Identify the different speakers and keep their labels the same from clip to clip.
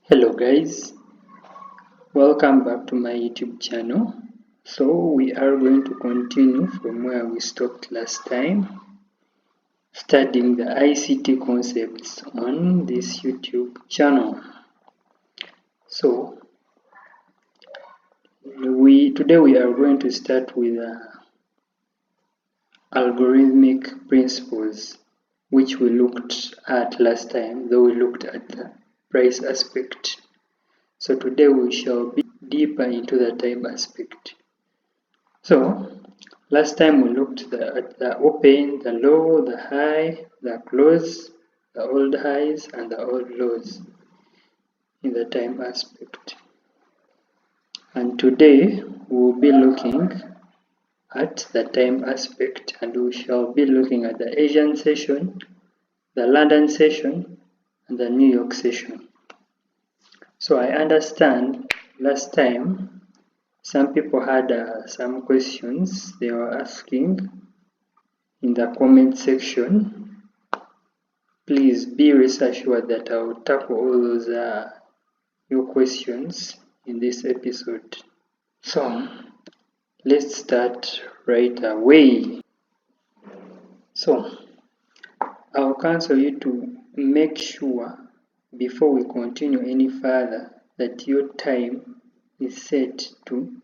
Speaker 1: Hello guys, welcome back to my YouTube channel. So we are going to continue from where we stopped last time, studying the ICT concepts on this YouTube channel. So today we are going to start with algorithmic principles, which we looked at last time, though we looked at the price aspect. So today we shall be deeper into the time aspect. So last time we looked at the open, the low, the high, the close, the old highs and the old lows in the time aspect. And today we will be looking at the time aspect, and we shall be looking at the Asian session, the London session and the New York session. So I understand last time some people had some questions they were asking in the comment section. Please be rest assured that I will tackle all those your questions in this episode. So let's start right away. So I'll counsel you to make sure before we continue any further that your time is set to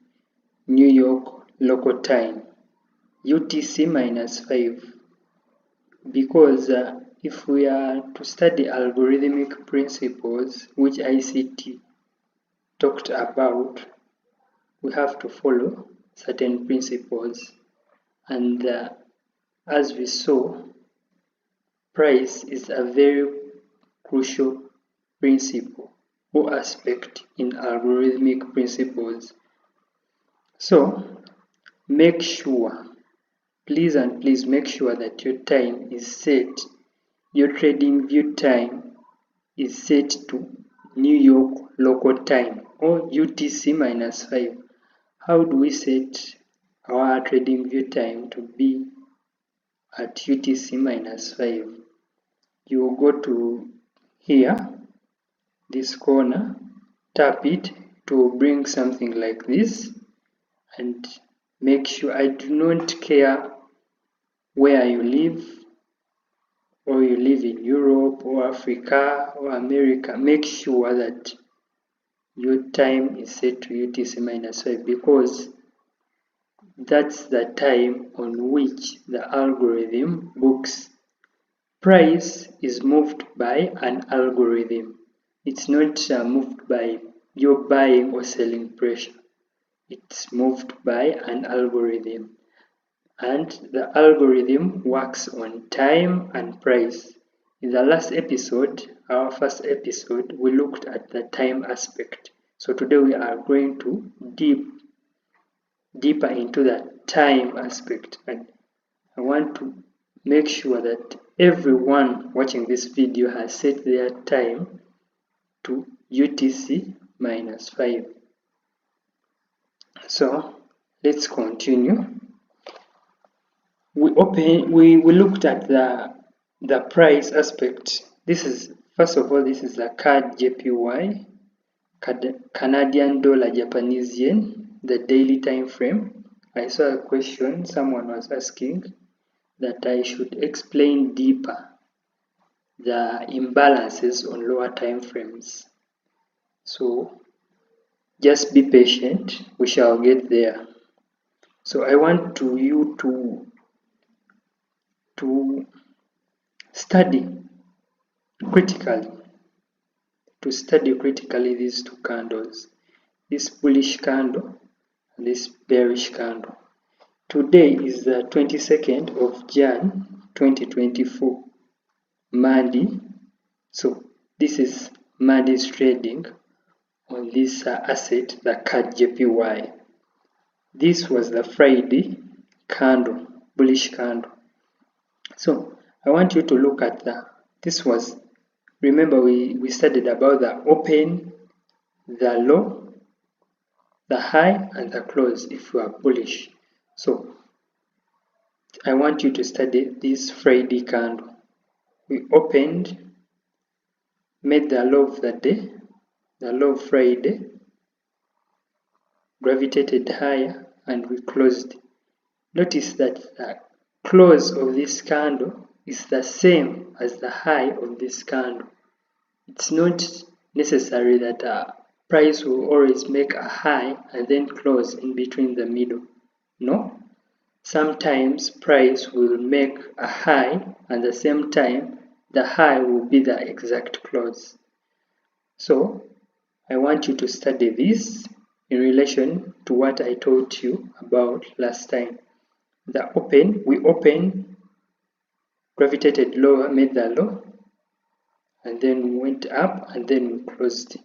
Speaker 1: New York local time, UTC -5, because if we are to study algorithmic principles, which ICT talked about, we have to follow certain principles, and as we saw, price is a very crucial principle or aspect in algorithmic principles. So make sure, please make sure that your time is set, your trading view time is set to New York local time or UTC -5. How do we set our trading view time to be at UTC -5? You will go to here, this corner, tap it to bring something like this, and make sure, I do not care where you live, or you live in Europe or Africa or America, make sure that your time is set to UTC -5, because that's the time on which the algorithm books. Price is moved by an algorithm. It's not moved by your buying or selling pressure. It's moved by an algorithm. And the algorithm works on time and price. In the last episode, our first episode, we looked at the time aspect. So today we are going to deeper into the time aspect, and I want to make sure that everyone watching this video has set their time to UTC -5. So let's continue. We looked at the price aspect. This is, first of all, this is the CAD JPY, Canadian dollar Japanese yen, the daily time frame. I saw a question someone was asking that I should explain deeper the imbalances on lower time frames. So just be patient, we shall get there. So I want you to study critically, these two candles, this bullish candle and this bearish candle. Today is the 22nd of Jan 2024, Monday. So this is Monday's trading on this asset, the CAD JPY. This was the Friday candle, bullish candle. So I want you to look at this was, remember we studied about the open, the low, the high and the close if you are bullish. So I want you to study this Friday candle. We opened, made the low of the day, the low of Friday, gravitated higher, and we closed. Notice that the close of this candle is the same as the high of this candle. It's not necessary that a price will always make a high and then close in between the middle. No. Sometimes price will make a high and at the same time the high will be the exact close. So I want you to study this in relation to what I told you about last time. We opened, gravitated lower, made the low, and then we went up and then we closed.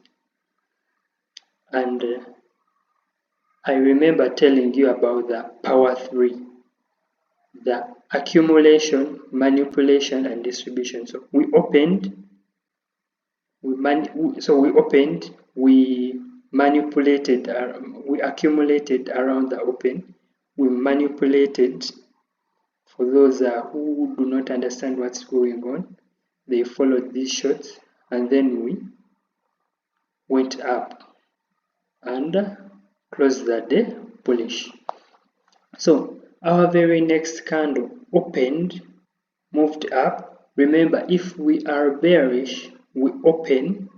Speaker 1: And I remember telling you about the power 3, the accumulation, manipulation, and distribution. So we opened, we manipulated, we accumulated around the open, we manipulated. For those who do not understand what's going on, they followed these shots, and then we went up and closed the day bullish. So our very next candle opened, moved up. Remember, if we are bearish, we open,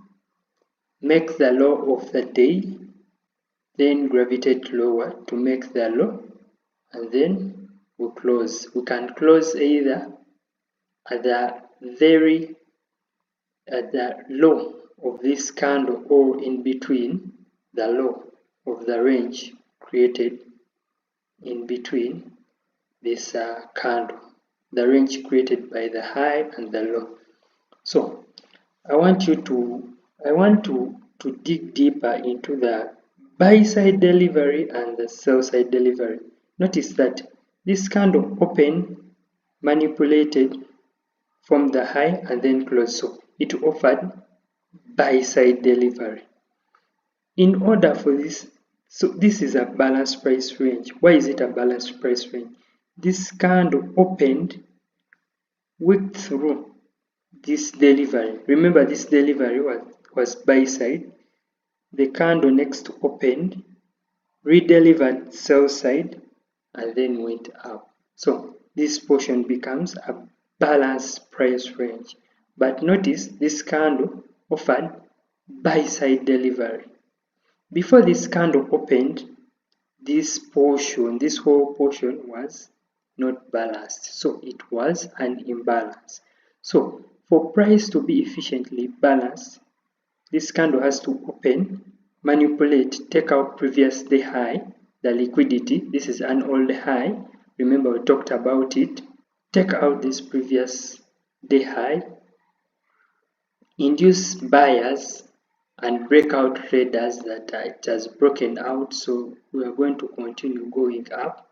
Speaker 1: make the low of the day, then gravitate lower to make the low, and then we close. We can close either at the low of this candle or in between the low of the range created in between this candle, the range created by the high and the low. So I want to dig deeper into the buy side delivery and the sell side delivery. Notice that this candle opened, manipulated from the high and then closed. So it offered buy side delivery. In order for this, so this is a balanced price range. Why is it a balanced price range? This candle opened, went through this delivery. Remember, this delivery was buy side. The candle next opened, redelivered sell side, and then went up. So this portion becomes a balanced price range. But notice this candle offered buy side delivery. Before this candle opened, this whole portion was not balanced. So it was an imbalance. So for price to be efficiently balanced, this candle has to open, manipulate, take out previous day high, the liquidity. This is an old high. Remember, we talked about it. Take out this previous day high, induce buyers, and break out traders that it has broken out. So we are going to continue going up.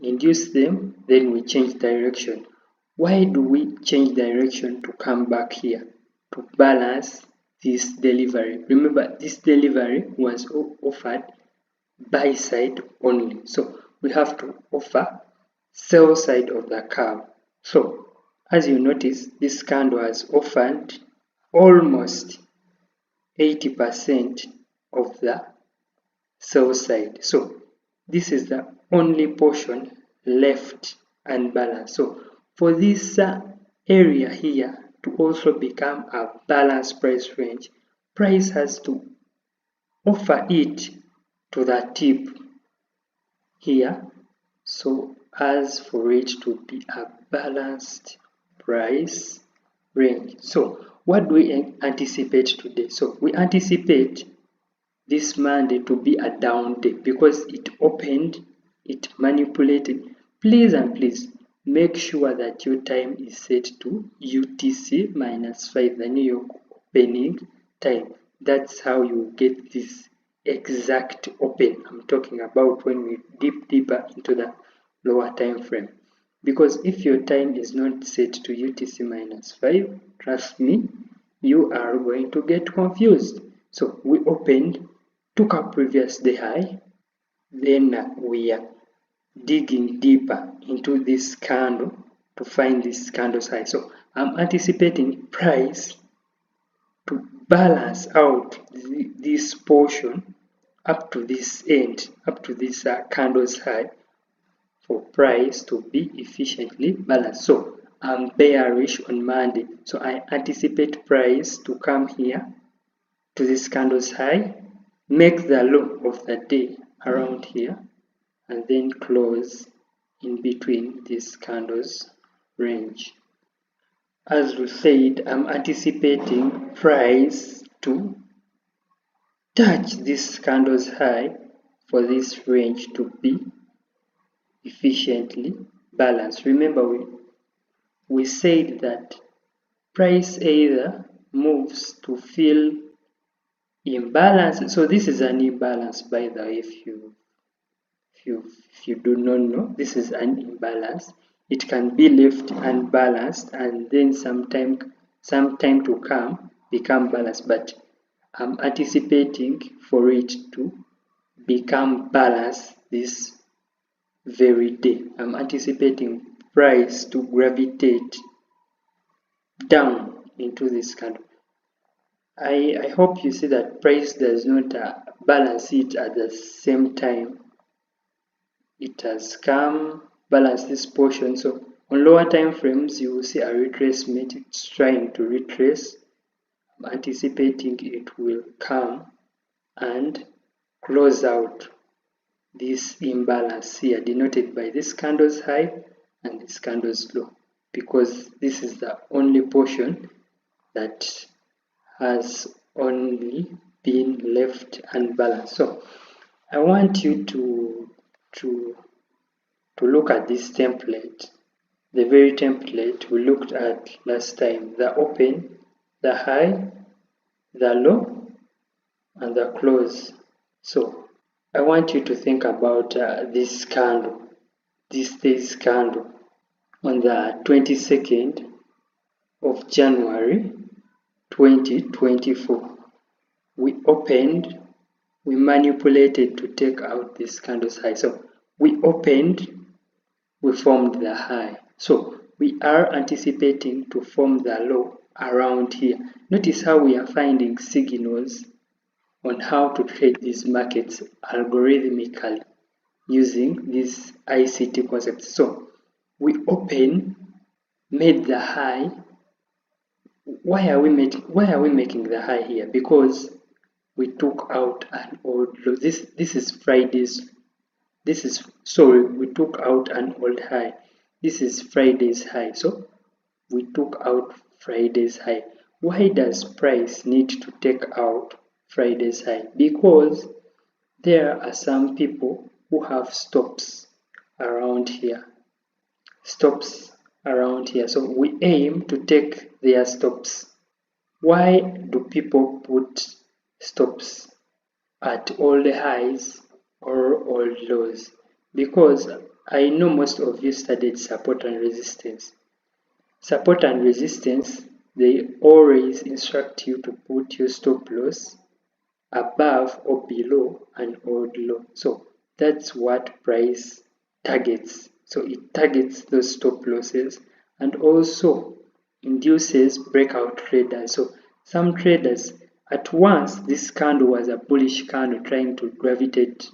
Speaker 1: Induce them, then we change direction. Why do we change direction to come back here? To balance this delivery. Remember, this delivery was offered buy side only. So we have to offer sell side of the curve. So as you notice, this candle has offered almost 80% of the sell side. So this is the only portion left unbalanced. So for this area here to also become a balanced price range, price has to offer it to the tip here, so as for it to be a balanced price range. So what do we anticipate today? So we anticipate this Monday to be a down day because it opened, it manipulated. Please and please make sure that your time is set to UTC -5, the New York opening time. That's how you get this exact open I'm talking about when we dip deeper into the lower time frame. Because if your time is not set to UTC -5, trust me, you are going to get confused. So we opened, took our previous day high, then we are digging deeper into this candle to find this candle's high. So I'm anticipating price to balance out this portion up to this end, up to this candle's high, for price to be efficiently balanced. So I'm bearish on Monday, so I anticipate price to come here to this candle's high, make the low of the day around here, and then close in between these candles range. As we said, I'm anticipating price to touch this candle's high for this range to be efficiently balanced. Remember, we said that price either moves to fill imbalance. So this is an imbalance, by the way. If you do not know, this is an imbalance. It can be left unbalanced and then some time to come become balanced, but I'm anticipating for it to become balanced this very day. I'm anticipating price to gravitate down into this candle. I hope you see that price does not balance it at the same time. It has come balance this portion. So on lower time frames, you will see a retracement. It's trying to retrace. I'm anticipating it will come and close out this imbalance here, denoted by this candle's high and this candle's low, because this is the only portion that has only been left unbalanced. So I want you to look at this template, the very template we looked at last time: the open, the high, the low, and the close. So I want you to think about this candle, this day's candle on the 22nd of January 2024. We opened, we manipulated to take out this candle's high. So we opened, we formed the high. So we are anticipating to form the low around here. Notice how we are finding signals on how to trade these markets algorithmically using this ICT concept. So we open, made the high. Why are we making the high here? Because we took out an old low. This is Friday's. We took out an old high. This is Friday's high. So we took out Friday's high. Why does price need to take out Friday's high? Because there are some people who have stops around here. So we aim to take their stops. Why do people put stops at all the highs or all lows? Because I know most of you studied support and resistance. Support and resistance, they always instruct you to put your stop loss above or below an old low. So that's what price targets. So it targets those stop losses and also induces breakout traders. So some traders, at once this candle was a bullish candle trying to gravitate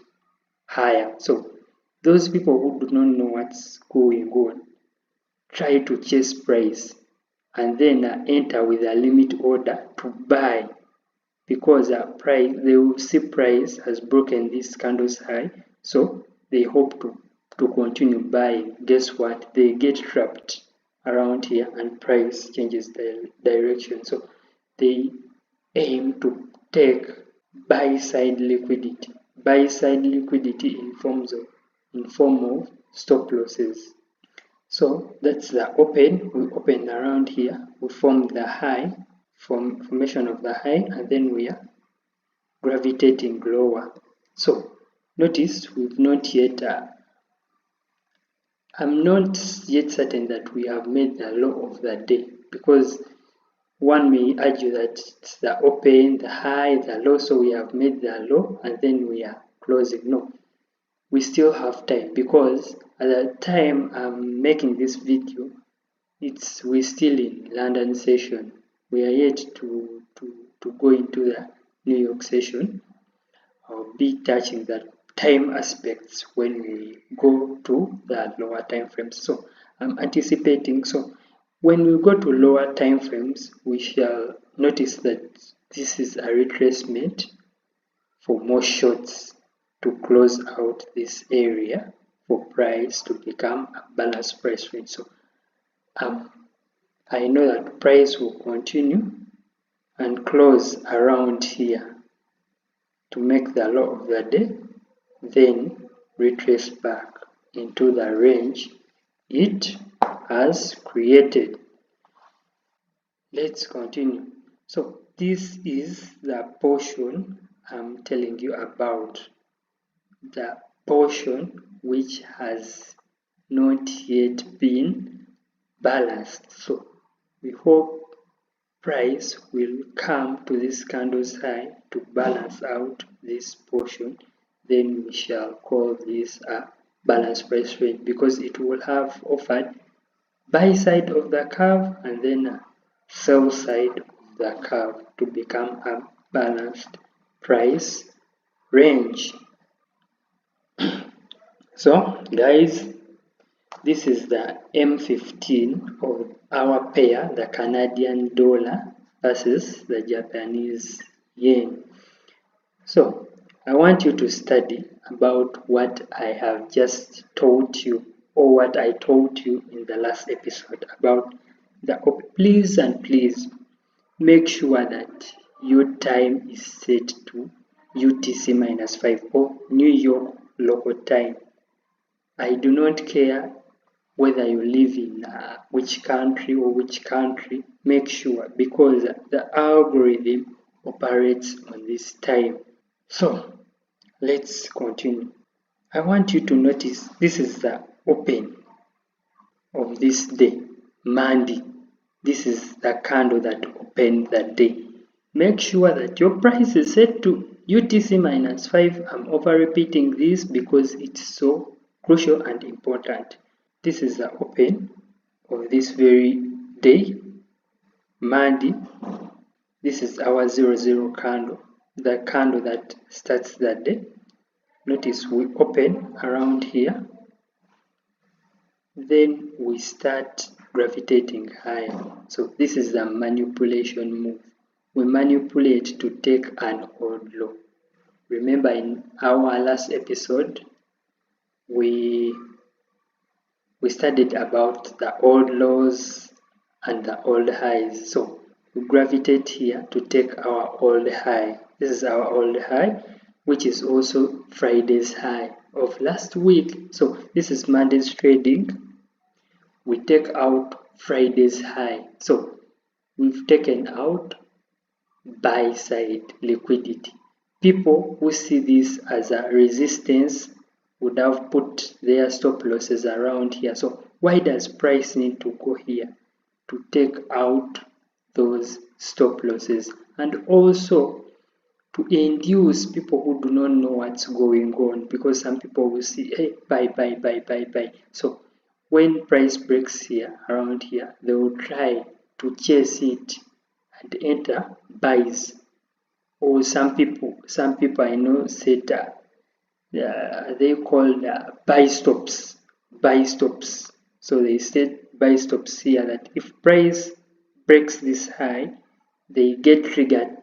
Speaker 1: higher. So those people who do not know what's going on try to chase price and then enter with a limit order to buy, because they will see price has broken this candle's high, so they hope to continue buying. Guess what? They get trapped around here and price changes their direction. So they aim to take buy side liquidity in form of stop losses. So that's the open. We open around here, we form the high, formation of the high, and then we are gravitating lower. So notice we've not yet I'm not yet certain that we have made the low of the day, because one may argue that it's the open, the high, the low, so we have made the low and then we are closing. No, we still have time, because at the time I'm making this video, we're still in London session. We are yet to to go into the New York session, I'll be touching the time aspects when we go to the lower time frames. So I'm anticipating. So when we go to lower time frames, we shall notice that this is a retracement for more shorts to close out this area for price to become a balanced price range. So I know that price will continue and close around here to make the low of the day, then retrace back into the range it has created. Let's continue. So this is the portion I'm telling you about, the portion which has not yet been balanced. So we hope price will come to this candle's high to balance out this portion. Then we shall call this a balanced price range, because it will have offered buy side of the curve and then a sell side of the curve to become a balanced price range. So guys, this is the M15 of our pair, the Canadian dollar versus the Japanese yen. So I want you to study about what I have just taught you, or what I told you in the last episode about the please make sure that your time is set to UTC -5 or New York local time. I do not care whether you live in which country or which country, make sure, because the algorithm operates on this time. So let's continue. I want you to notice this is the open of this day, Monday. This is the candle that opened the day. Make sure that your price is set to UTC -5. I'm over repeating this because it's so crucial and important. This is the open of this very day, Monday. This is our 00 candle, the candle that starts the day. Notice we open around here, then we start gravitating higher. So this is the manipulation move. We manipulate to take an old low. Remember in our last episode, we studied about the old lows and the old highs. So we gravitate here to take our old high. This is our old high, which is also Friday's high of last week. So this is Monday's trading. We take out Friday's high. So we've taken out buy side liquidity. People who see this as a resistance would have put their stop losses around here. So why does price need to go here? To take out those stop losses, and also to induce people who do not know what's going on, because some people will see, hey, buy. So when price breaks here, around here, they will try to chase it and enter buys. Or some people I know said they call buy stops. So they said buy stops here, that if price breaks this high, they get triggered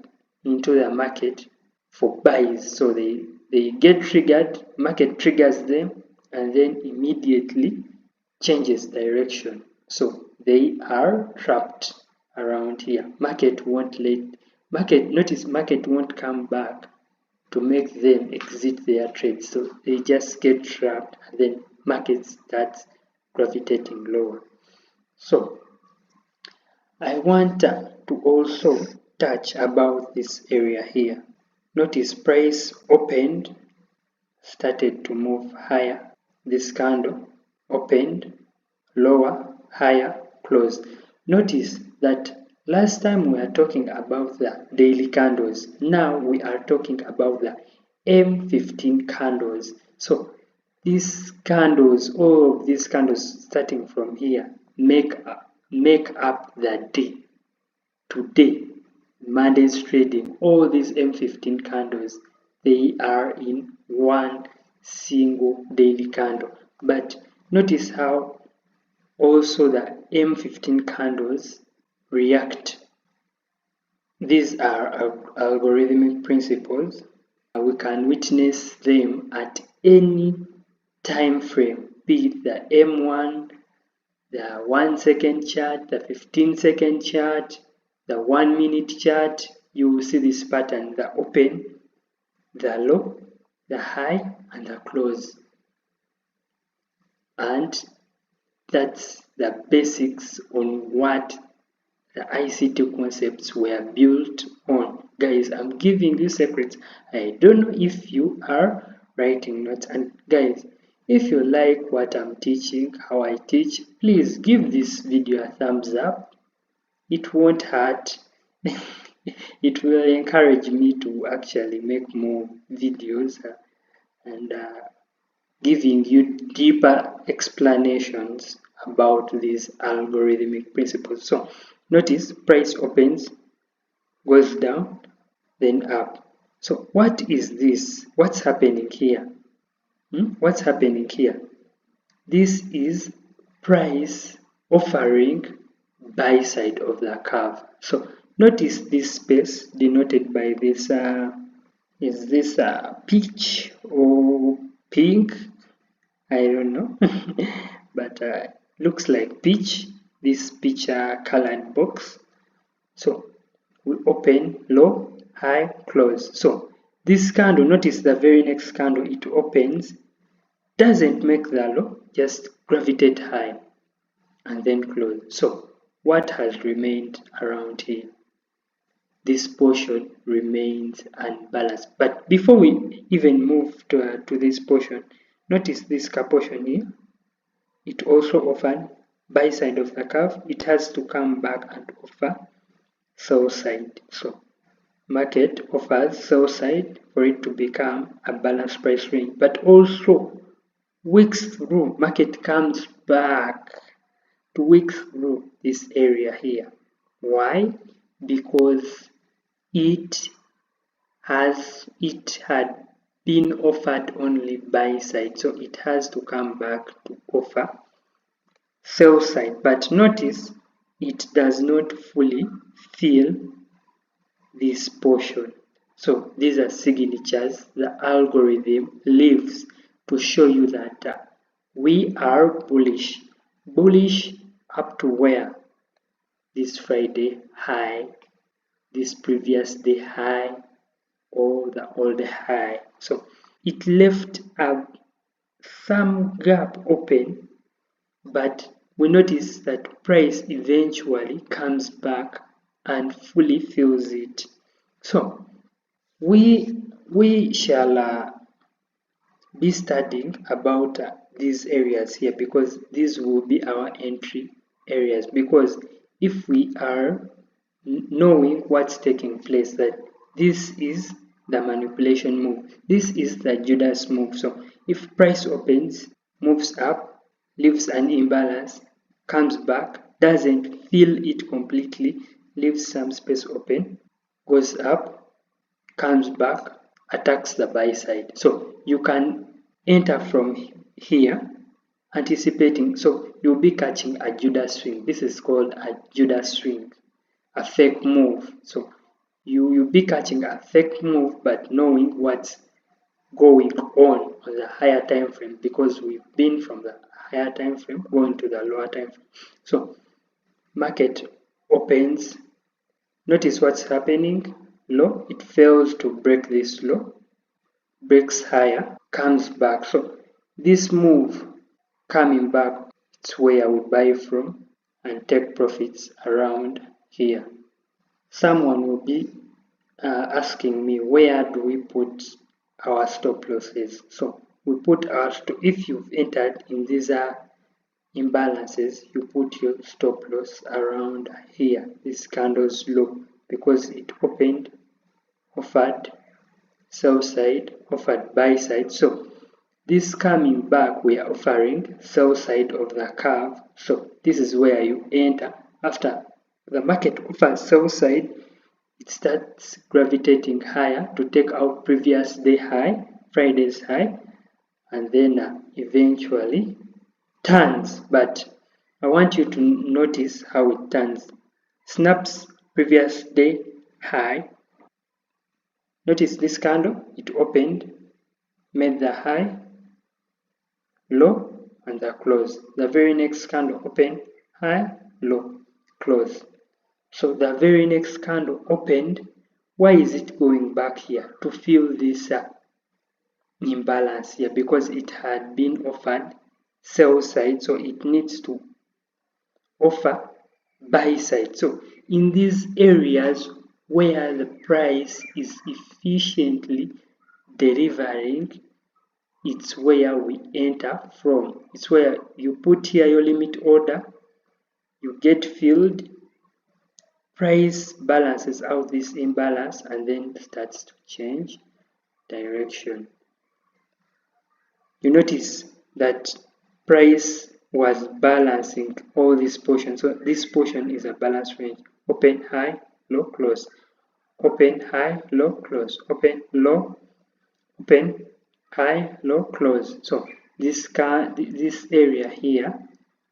Speaker 1: into the market for buys. So they get triggered, market triggers them, and then immediately changes direction. So they are trapped around here. Market won't come back to make them exit their trades. So they just get trapped, and then market starts gravitating lower. So I want to also touch about this area here. Notice price opened, started to move higher. This candle opened lower, higher, closed. Notice that last time we are talking about the daily candles. Now we are talking about the M15 candles. So these candles, all of these candles starting from here, make up the day. Today, Monday's trading, all these M15 candles, they are in one single daily candle. But notice how also the M15 candles react. These are algorithmic principles. We can witness them at any time frame, be it the M1, the 1 second chart, the 15-second chart, the 1 minute chart. You will see this pattern: the open, the low, the high, and the close. And that's the basics on what the ICT concepts were built on. Guys, I'm giving you secrets. I don't know if you are writing notes. And guys, if you like what I'm teaching, how I teach, please give this video a thumbs up. It won't hurt. It will encourage me to actually make more videos and giving you deeper explanations about these algorithmic principles. So notice price opens, goes down, then up. So what is this? What's happening here? What's happening here? This is price offering buy side of the curve. So notice this space denoted by this, is this peach or pink? I don't know, but looks like peach, this peach colored box. So we open low, high, close. So this candle, notice the very next candle it opens, doesn't make the low, just gravitate high and then close. So what has remained around here? This portion remains unbalanced. But before we even move to this portion, notice this portion here. It also offered buy side of the curve. It has to come back and offer sell side. So market offers sell side for it to become a balanced price range. But also weeks through, market comes back to weeks through this area here. Why? Because it had been offered only buy side, so it has to come back to offer sell side. But notice it does not fully fill this portion. So these are signatures the algorithm leaves to show you that we are bullish up to where? This Friday high, this previous day high, or the old high. So it left some gap open, but we notice that price eventually comes back and fully fills it. So we shall be studying about these areas here, because these will be our entry areas. Because if we are knowing what's taking place, that this is the manipulation move, this is the Judas move. So if price opens, moves up, leaves an imbalance, comes back, doesn't fill it completely, leaves some space open, goes up, comes back, attacks the buy side. So you can enter from here anticipating. So you'll be catching a Judas swing. This is called a Judas swing, a fake move. So you'll be catching a fake move, but knowing what's going on the higher time frame, because we've been from the higher time frame going to the lower time frame. So market opens, notice what's happening. Low, it fails to break this low, breaks higher, comes back. So this move coming back, it's where we buy from and take profits around here. Someone will be asking me, where do we put our stop losses? So we put our if you've entered in these imbalances, you put your stop loss around here, this candle's low, because it opened, offered sell side, offered buy side. So this coming back, we are offering sell side of the curve. So this is where you enter. After the market offers sell side, it starts gravitating higher to take out previous day high, Friday's high, and then eventually turns. But I want you to notice how it turns. Snaps previous day high. Notice this candle, it opened, made the high, low, and the close. The very next candle opened, high, low, close. So the very next candle opened. Why is it going back here? To fill this imbalance here, because it had been offered sell side, so it needs to offer buy side. So in these areas where the price is efficiently delivering, it's where we enter from. It's where you put here your limit order, you get filled, price balances out this imbalance, and then starts to change direction. You notice that price was balancing all this portion. So this portion is a balance range. Open, high, low, close. Open, high, low, close. Open, low, open, high, low, close. So this area here,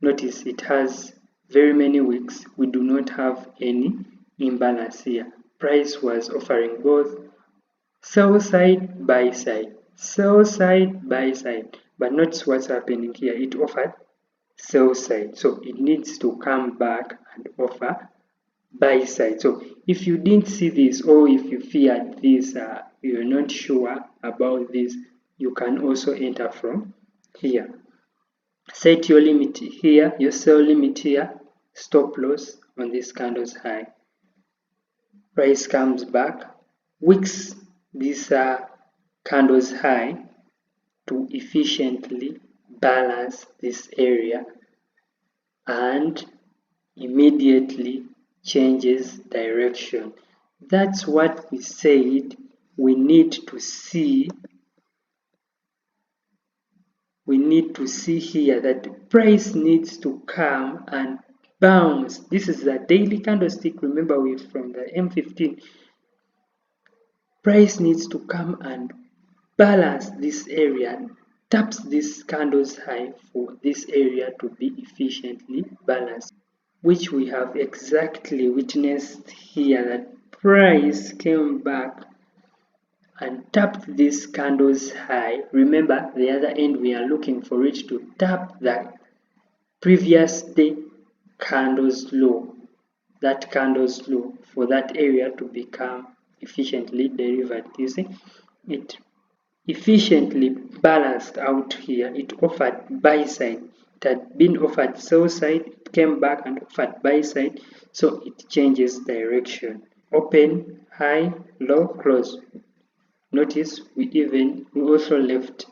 Speaker 1: notice it has very many wicks. We do not have any imbalance here. Price was offering both sell side, buy side, sell side, buy side. But notice what's happening here. It offered sell side, so it needs to come back and offer buy side. So if you didn't see this, or if you feared this, you're not sure about this, you can also enter from here. Set your limit here, your sell limit here, stop loss on this candle's high. Price comes back, wicks this candle's high to efficiently balance this area, and immediately changes direction. That's what we said we need to see. We need to see here that price needs to come and bounce. This is the daily candlestick. Remember, we're from the M15. Price needs to come and balance this area, taps this candle's high for this area to be efficiently balanced, which we have exactly witnessed here, that price came back and tapped this candle's high. Remember, the other end we are looking for it to tap the previous day candle's low, that candle's low, for that area to become efficiently delivered. You see, it efficiently balanced out here. It offered buy side. It had been offered sell side, it came back and offered buy side, so it changes direction. Open, high, low, close. Notice we also left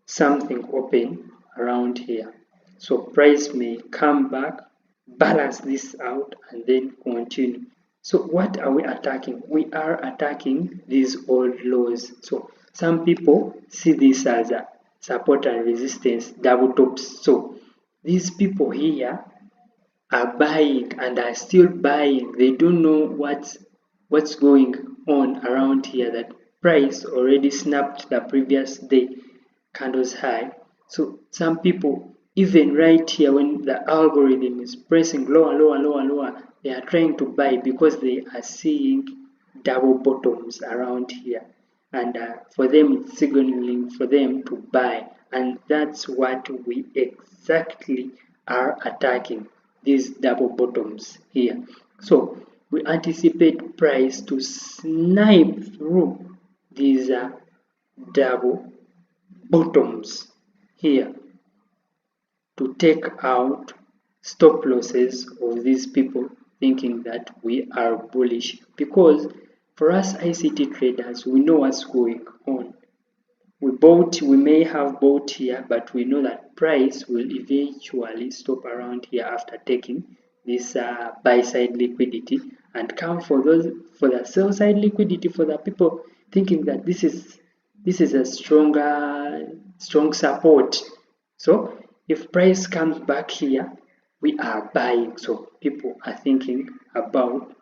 Speaker 1: something open around here. So price may come back, balance this out, and then continue. So what are we attacking? We are attacking these old lows. So some people see this as a support and resistance double tops. So these people here are buying and are still buying. They don't know what's going on around here, that price already snapped the previous day candles high. So some people, even right here when the algorithm is pressing lower, lower, lower, lower, they are trying to buy because they are seeing double bottoms around here, and for them it's signaling for them to buy, and that's what we exactly are attacking, these double bottoms here. So we anticipate price to snipe through these double bottoms here to take out stop losses of these people thinking that we are bullish, because for us ICT traders, we know what's going on. We may have bought here, but we know that price will eventually stop around here after taking this buy side liquidity and come for the sell side liquidity, for the people thinking that this is a strong support. So if price comes back here, we are buying. So people are thinking about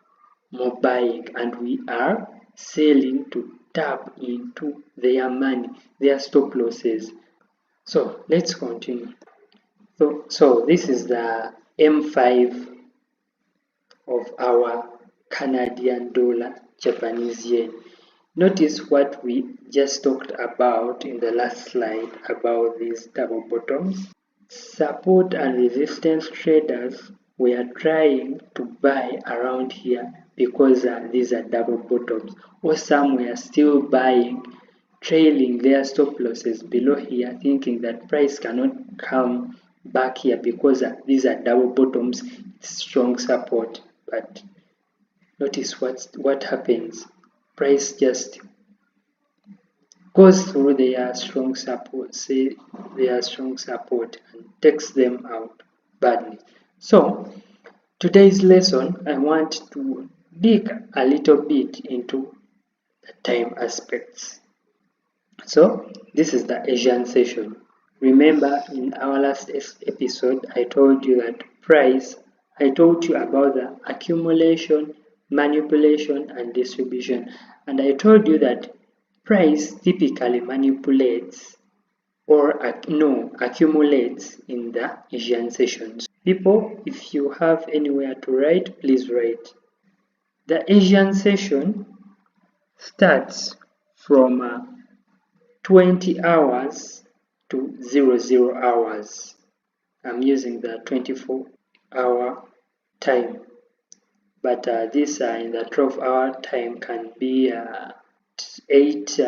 Speaker 1: more buying, and we are selling to tap into their money, their stop losses. So let's continue. So this is the M5 of our Canadian dollar, Japanese yen. Notice what we just talked about in the last slide about these double bottoms. Support and resistance traders were trying to buy around here because these are double bottoms, or some were still buying, trailing their stop losses below here, thinking that price cannot come back here because these are double bottoms, strong support. But notice what happens. Price just goes through their strong support, and takes them out badly. So today's lesson, I want to dig a little bit into the time aspects. So this is the Asian session. Remember, in our last episode, I told you that I told you about the accumulation, manipulation, and distribution. And I told you that price typically manipulates or accumulates in the Asian sessions. People, if you have anywhere to write, please write. The Asian session starts from 20 hours to 00 hours. I'm using the 24-hour time, but this in the 12-hour time can be 8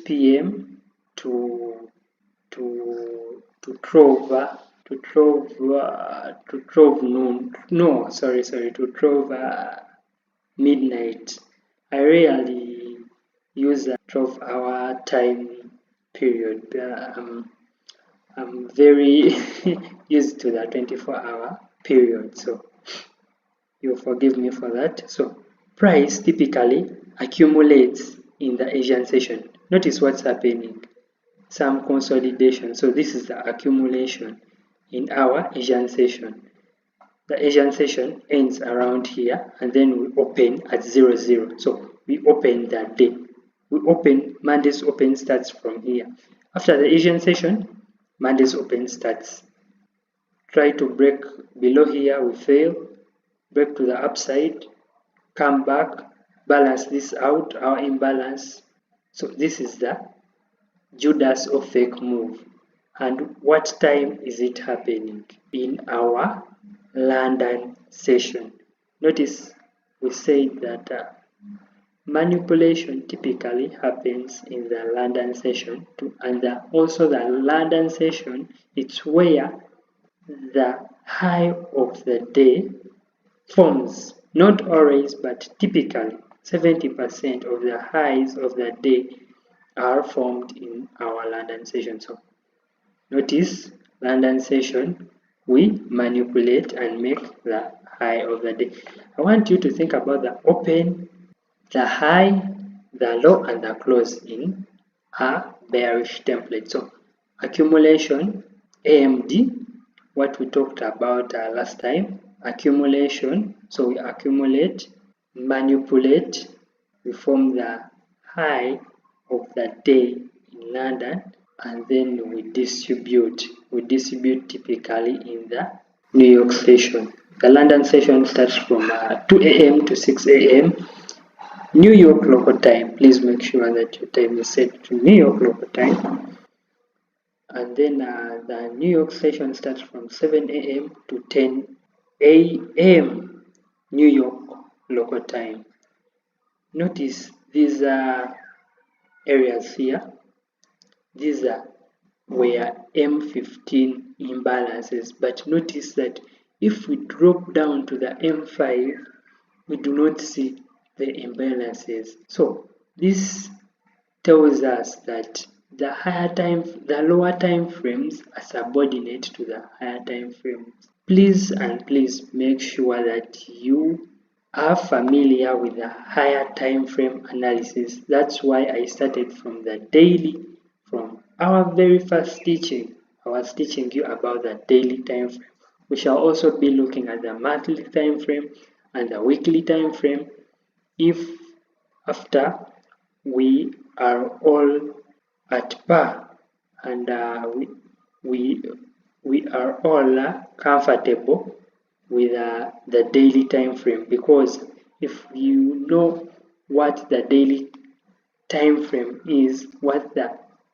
Speaker 1: p.m. to 12 noon. No, sorry, to 12 midnight. I rarely use a 12-hour time period. I'm very used to the 24-hour period, so you'll forgive me for that. So price typically accumulates in the Asian session. Notice what's happening. Some consolidation. So this is the accumulation in our Asian session. The Asian session ends around here, and then we open at 00. So we open that day. Monday's open starts from here. After the Asian session, Monday's open starts. Try to break below here, we fail. Break to the upside, come back, balance this out, our imbalance. So this is the Judas or fake move. And what time is it happening? In our London session. Notice we said that manipulation typically happens in the London session too, and also the London session, it's where the high of the day forms. Not always, but typically 70% of the highs of the day are formed in our London session. So notice London session, we manipulate and make the high of the day. I want you to think about the open, the high, the low, and the close in a bearish template. So accumulation, AMD, what we talked about last time, accumulation. So we accumulate, manipulate, we form the high of the day in London, and then we distribute. We distribute typically in the New York session. The London session starts from 2 a.m. to 6 a.m. New York local time. Please make sure that your time is set to New York local time. And then the New York session starts from 7 a.m. to 10 a.m. New York local time. Notice these areas here. These are where M15 imbalances, but notice that if we drop down to the M5, we do not see the imbalances. So this tells us that the lower time frames are subordinate to the higher time frames. Please make sure that you are familiar with the higher time frame analysis. That's why I started from the daily. From our very first teaching, I was teaching you about the daily time frame. We shall also be looking at the monthly time frame and the weekly time frame. If after we are all at par and we are all comfortable with the daily time frame, because if you know what the daily time frame is,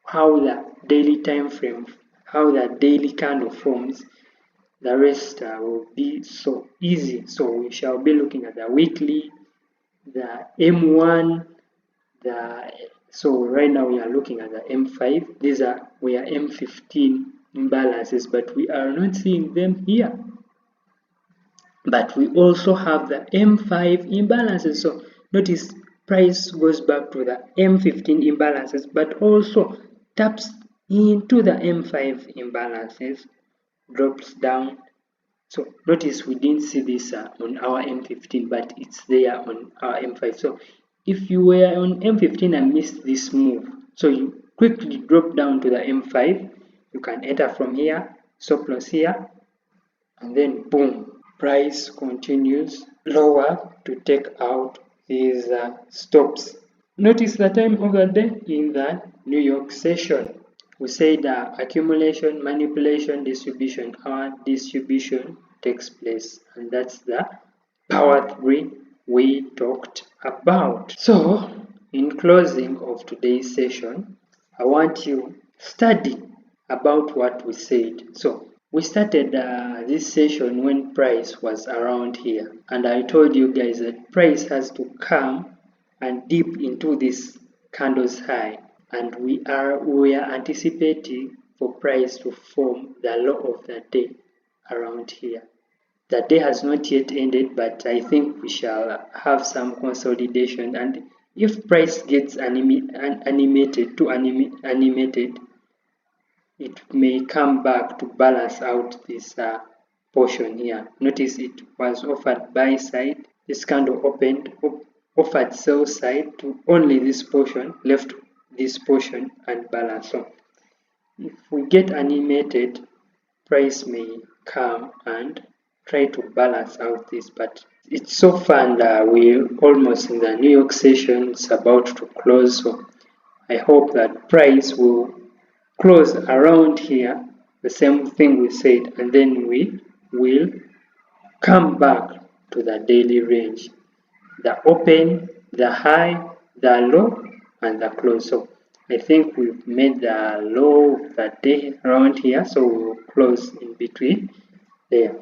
Speaker 1: how the daily time frame, how the daily candle forms, the rest will be so easy. So we shall be looking at the weekly, the M1, so right now we are looking at the M5. We are M15 imbalances, but we are not seeing them here. But we also have the M5 imbalances. So notice price goes back to the M15 imbalances, but also taps into the M5 imbalances, drops down. So notice we didn't see this on our M15, but it's there on our M5. So if you were on M15 and missed this move, so you quickly drop down to the M5, you can enter from here, stop loss here, and then boom, price continues lower to take out these stops. Notice the time of the day in the New York session. We said accumulation, manipulation, distribution. Our distribution takes place, and that's the power 3 we talked about. So, in closing of today's session, I want you to study about what we said. So, we started this session when price was around here, and I told you guys that price has to come and dip into this candle's high, and we are anticipating for price to form the low of the day around here. The day has not yet ended, but I think we shall have some consolidation, and if price gets animated, it may come back to balance out this portion here. Notice it was offered buy side, this candle opened, offered sell side to only this portion, left this portion unbalanced. So if we get animated, price may come and try to balance out this, but it's so fun that we're almost in the New York session. It's about to close, so I hope that price will close around here, the same thing we said, and then we will come back to the daily range, the open, the high, the low, and the close. So I think we've made the low of the day around here, so we'll close in between there.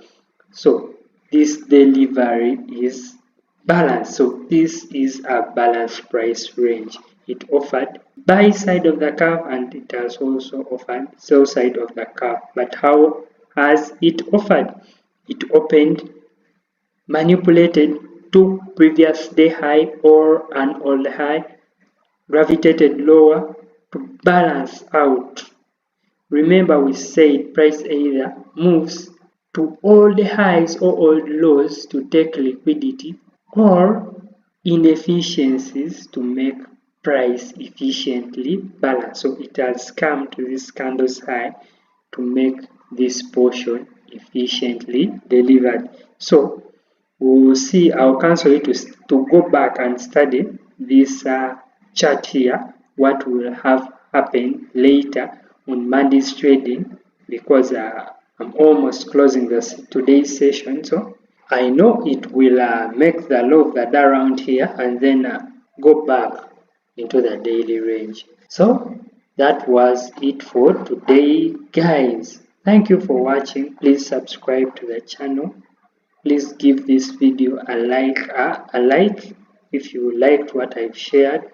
Speaker 1: So this delivery is balanced. So this is a balanced price range. It offered buy side of the curve and it has also offered sell side of the curve. But how has it offered? It opened, manipulated, took previous day high or an old high, gravitated lower to balance out. Remember we said price either moves to all the highs or all the lows to take liquidity, or inefficiencies to make price efficiently balanced. So it has come to this candle's high to make this portion efficiently delivered. So we will see, I'll cancel it to go back and study this chart here, what will have happened later on Monday's trading, because I'm almost closing today's session. So I know it will make the low of the day around here and then go back into the daily range. So that was it for today, guys. Thank you for watching. Please subscribe to the channel. Please give this video a like if you liked what I've shared.